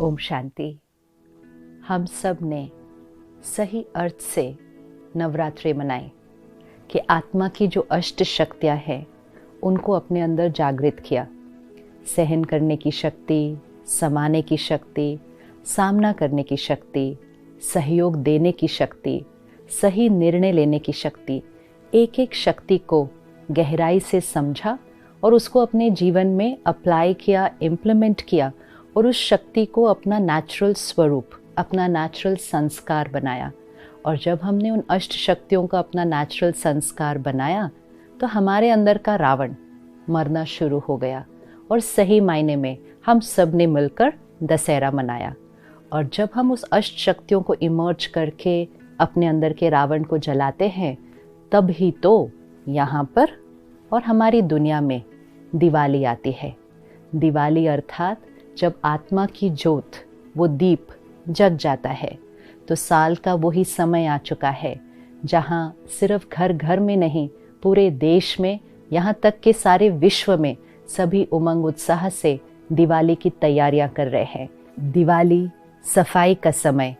ओम शांति। हम सब ने सही अर्थ से नवरात्रि मनाई कि आत्मा की जो अष्ट शक्तियाँ हैं उनको अपने अंदर जागृत किया। सहन करने की शक्ति, समाने की शक्ति, सामना करने की शक्ति, सहयोग देने की शक्ति, सही निर्णय लेने की शक्ति, एक एक शक्ति को गहराई से समझा और उसको अपने जीवन में अप्लाई किया, इम्प्लीमेंट किया और उस शक्ति को अपना नेचुरल स्वरूप, अपना नेचुरल संस्कार बनाया। और जब हमने उन अष्ट शक्तियों का अपना नेचुरल संस्कार बनाया तो हमारे अंदर का रावण मरना शुरू हो गया और सही मायने में हम सब ने मिलकर दशहरा मनाया। और जब हम उस अष्ट शक्तियों को इमर्ज करके अपने अंदर के रावण को जलाते हैं तब ही तो यहाँ पर और हमारी दुनिया में दिवाली आती है। दिवाली अर्थात जब आत्मा की ज्योत, वो दीप जग जाता है तो साल का वही समय आ चुका है जहाँ सिर्फ घर घर में नहीं, पूरे देश में, यहाँ तक कि सारे विश्व में सभी उमंग उत्साह से दिवाली की तैयारियां कर रहे हैं। दिवाली सफाई का समय,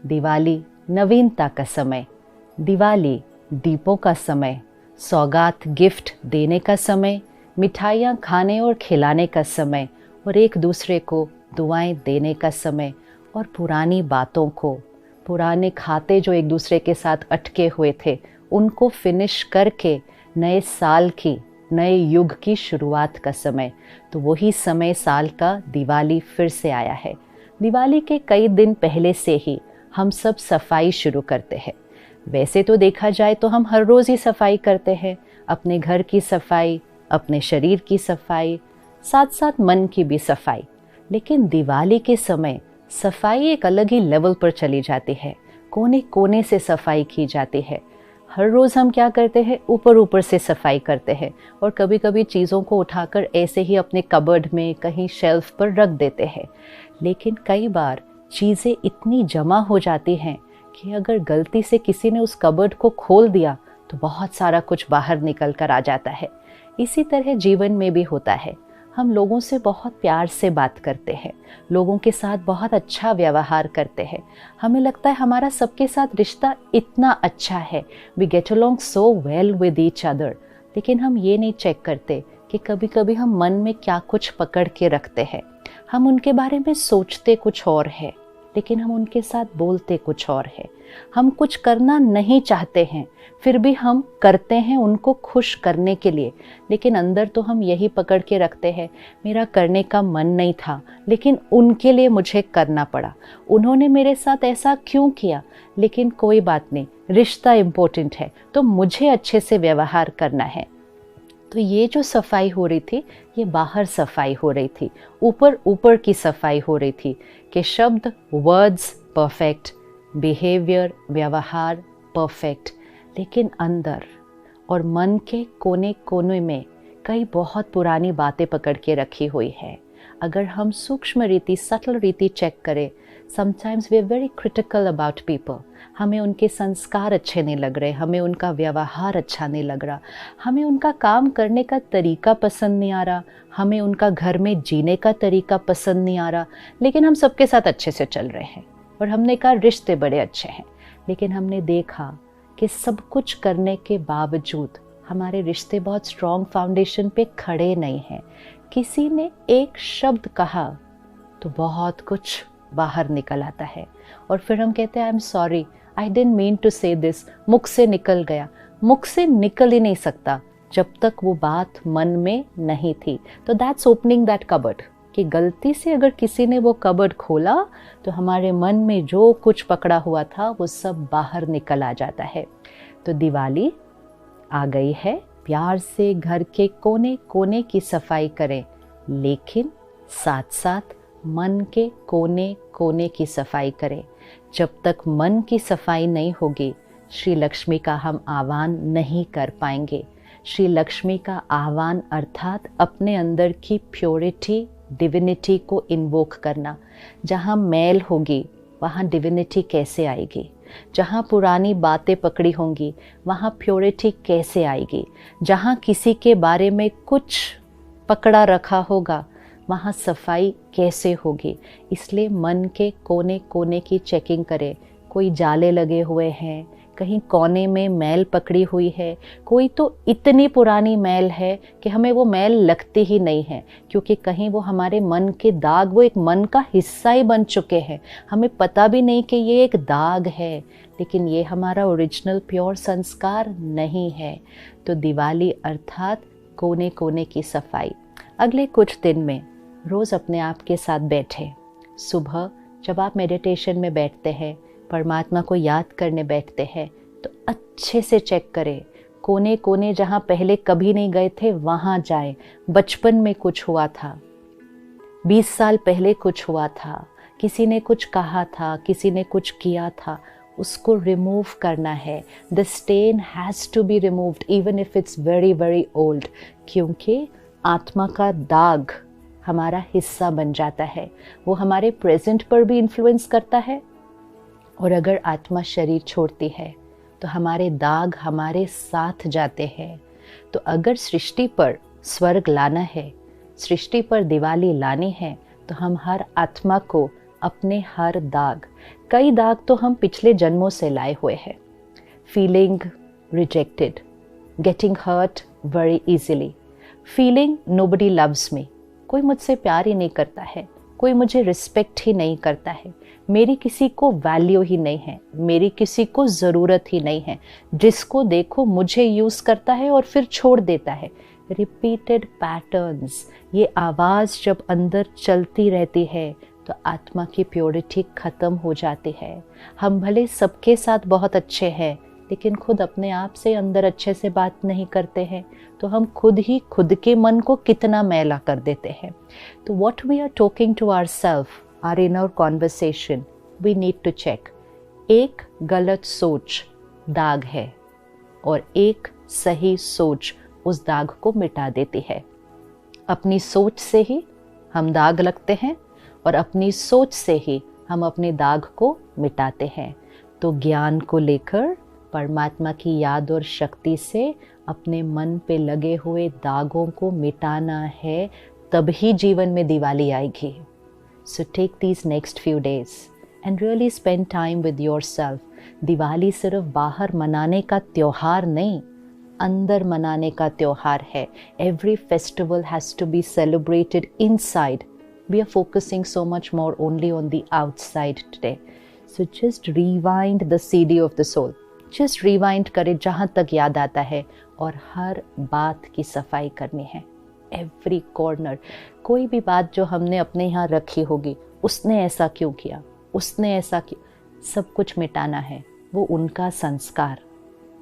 दिवाली नवीनता का समय, दिवाली दीपों का समय, सौगात गिफ्ट देने का समय, मिठाइयाँ खाने और खिलाने का समय और एक दूसरे को दुआएं देने का समय और पुरानी बातों को, पुराने खाते जो एक दूसरे के साथ अटके हुए थे उनको फिनिश करके नए साल की, नए युग की शुरुआत का समय। तो वही समय साल का दिवाली फिर से आया है। दिवाली के कई दिन पहले से ही हम सब सफाई शुरू करते हैं। वैसे तो देखा जाए तो हम हर रोज़ ही सफाई करते हैं, अपने घर की सफाई, अपने शरीर की सफाई, साथ साथ मन की भी सफाई। लेकिन दिवाली के समय सफाई एक अलग ही लेवल पर चली जाती है। कोने कोने से सफाई की जाती है। हर रोज़ हम क्या करते हैं, ऊपर ऊपर से सफाई करते हैं और कभी कभी चीज़ों को उठाकर ऐसे ही अपने कबर्ड में कहीं शेल्फ पर रख देते हैं। लेकिन कई बार चीज़ें इतनी जमा हो जाती हैं कि अगर गलती से किसी ने उस कबर्ड को खोल दिया तो बहुत सारा कुछ बाहर निकल कर आ जाता है। इसी तरह जीवन में भी होता है। हम लोगों से बहुत प्यार से बात करते हैं, लोगों के साथ बहुत अच्छा व्यवहार करते हैं। हमें लगता है हमारा सबके साथ रिश्ता इतना अच्छा है, we get along so well with each other. लेकिन हम ये नहीं चेक करते कि कभी कभी हम मन में क्या कुछ पकड़ के रखते हैं। हम उनके बारे में सोचते कुछ और है लेकिन हम उनके साथ बोलते कुछ और है। हम कुछ करना नहीं चाहते हैं फिर भी हम करते हैं उनको खुश करने के लिए, लेकिन अंदर तो हम यही पकड़ के रखते हैं, मेरा करने का मन नहीं था लेकिन उनके लिए मुझे करना पड़ा, उन्होंने मेरे साथ ऐसा क्यों किया। लेकिन कोई बात नहीं, रिश्ता इम्पोर्टेंट है तो मुझे अच्छे से व्यवहार करना है। तो ये जो सफाई हो रही थी ये बाहर सफाई हो रही थी, ऊपर ऊपर की सफाई हो रही थी कि शब्द, वर्ड्स परफेक्ट, बिहेवियर, व्यवहार परफेक्ट, लेकिन अंदर और मन के कोने कोने में कई बहुत पुरानी बातें पकड़ के रखी हुई है। अगर हम सूक्ष्म रीति, सटल रीति चेक करें, sometimes we are very critical about people. हमें उनके संस्कार अच्छे नहीं लग रहे, हमें उनका व्यवहार अच्छा नहीं लग रहा, हमें उनका काम करने का तरीका पसंद नहीं आ रहा, हमें उनका घर में जीने का तरीका पसंद नहीं आ रहा। लेकिन हम सबके साथ अच्छे से चल रहे हैं और हमने कहा रिश्ते बड़े अच्छे हैं। लेकिन हमने देखा कि सब कुछ करने के बावजूद हमारे रिश्ते बहुत स्ट्रॉन्ग फाउंडेशन पे खड़े नहीं हैं। किसी ने एक शब्द कहा तो बहुत कुछ बाहर निकल आता है और फिर हम कहते हैं I am sorry, I didn't mean to say this, मुख से निकल गया। मुख से निकल ही नहीं सकता जब तक वो बात मन में नहीं थी। तो दैट्स ओपनिंग दैट कबर्ड, कि गलती से अगर किसी ने वो कबर्ड खोला तो हमारे मन में जो कुछ पकड़ा हुआ था वो सब बाहर निकल आ जाता है। तो दिवाली आ गई है, प्यार से घर के कोने कोने की सफाई करें, लेकिन साथ साथ मन के कोने कोने की सफाई करें। जब तक मन की सफाई नहीं होगी श्री लक्ष्मी का हम आह्वान नहीं कर पाएंगे। श्री लक्ष्मी का आह्वान अर्थात अपने अंदर की प्योरिटी, डिविनिटी को इन्वोक करना। जहाँ मैल होगी वहाँ डिविनिटी कैसे आएगी? जहाँ पुरानी बातें पकड़ी होंगी वहाँ प्योरिटी कैसे आएगी? जहाँ किसी के बारे में कुछ पकड़ा रखा होगा वहाँ सफाई कैसे होगी। इसलिए मन के कोने कोने की चेकिंग करें। कोई जाले लगे हुए हैं, कहीं कोने में मैल पकड़ी हुई है, कोई तो इतनी पुरानी मैल है कि हमें वो मैल लगती ही नहीं है, क्योंकि कहीं वो हमारे मन के दाग, वो एक मन का हिस्सा ही बन चुके हैं। हमें पता भी नहीं कि ये एक दाग है, लेकिन ये हमारा ओरिजिनल प्योर संस्कार नहीं है। तो दिवाली अर्थात कोने कोने की सफाई। अगले कुछ दिन में रोज़ अपने आप के साथ बैठे। सुबह जब आप मेडिटेशन में बैठते हैं, परमात्मा को याद करने बैठते हैं, तो अच्छे से चेक करें। कोने कोने जहाँ पहले कभी नहीं गए थे वहाँ जाएं। बचपन में कुछ हुआ था, 20 साल पहले कुछ हुआ था, किसी ने कुछ कहा था, किसी ने कुछ किया था, उसको रिमूव करना है। The stain has to be removed even if it's very very old, क्योंकि आत्मा का दाग हमारा हिस्सा बन जाता है। वो हमारे प्रेजेंट पर भी इन्फ्लुएंस करता है, और अगर आत्मा शरीर छोड़ती है तो हमारे दाग हमारे साथ जाते हैं। तो अगर सृष्टि पर स्वर्ग लाना है, सृष्टि पर दिवाली लानी है, तो हम हर आत्मा को अपने हर दाग, कई दाग तो हम पिछले जन्मों से लाए हुए हैं। Feeling rejected, getting hurt very easily, feeling nobody loves me, कोई मुझसे प्यार ही नहीं करता है, कोई मुझे रिस्पेक्ट ही नहीं करता है, मेरी किसी को वैल्यू ही नहीं है, मेरी किसी को ज़रूरत ही नहीं है, जिसको देखो मुझे यूज़ करता है और फिर छोड़ देता है। रिपीटेड पैटर्न्स, ये आवाज़ जब अंदर चलती रहती है तो आत्मा की प्योरिटी ख़त्म हो जाती है। हम भले सबके साथ बहुत अच्छे हैं, लेकिन खुद अपने आप से अंदर अच्छे से बात नहीं करते हैं, तो हम खुद ही खुद के मन को कितना मैला कर देते हैं। तो what we are talking to ourself, our inner conversation, we need to check. एक गलत सोच दाग है और एक सही सोच उस दाग को मिटा देती है। अपनी सोच से ही हम दाग लगते हैं और अपनी सोच से ही हम अपने दाग को मिटाते हैं। तो ज्ञान को लेकर परमात्मा की याद और शक्ति से अपने मन पे लगे हुए दागों को मिटाना है, तभी जीवन में दिवाली आएगी। So take these next few days and really spend time with yourself. Diwali सिर्फ बाहर मनाने का त्योहार नहीं, अंदर मनाने का त्योहार है। Every festival has to be celebrated inside. We are focusing so much more only on the outside today. So just rewind the CD of the soul. Just rewind करें जहाँ तक याद आता है, और हर बात की सफाई करनी है। Every corner, कोई भी बात जो हमने अपने यहाँ रखी होगी, उसने ऐसा क्यों किया, उसने ऐसा क्यों, सब कुछ मिटाना है। वो उनका संस्कार,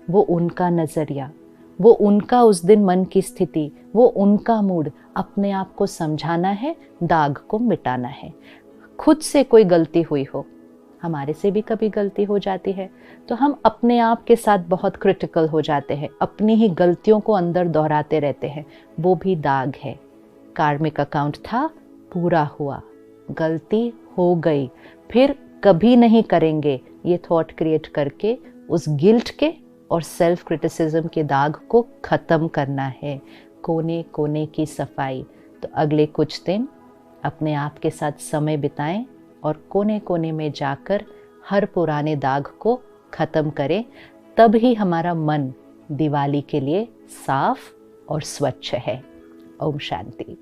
वो उनका नज़रिया, वो उनका उस दिन मन की स्थिति, वो उनका मूड, अपने आप को समझाना है, दाग को मिटाना है। खुद से कोई गलती हुई हो, हमारे से भी कभी गलती हो जाती है, तो हम अपने आप के साथ बहुत क्रिटिकल हो जाते हैं, अपनी ही गलतियों को अंदर दोहराते रहते हैं। वो भी दाग है। कार्मिक अकाउंट था, पूरा हुआ, गलती हो गई, फिर कभी नहीं करेंगे, ये थॉट क्रिएट करके उस गिल्ट के और सेल्फ क्रिटिसिज्म के दाग को ख़त्म करना है। कोने कोने की सफाई। तो अगले कुछ दिन अपने आप के साथ समय बिताएं और कोने कोने में जाकर हर पुराने दाग को ख़त्म करें, तब ही हमारा मन दिवाली के लिए साफ और स्वच्छ है। ओम शांति।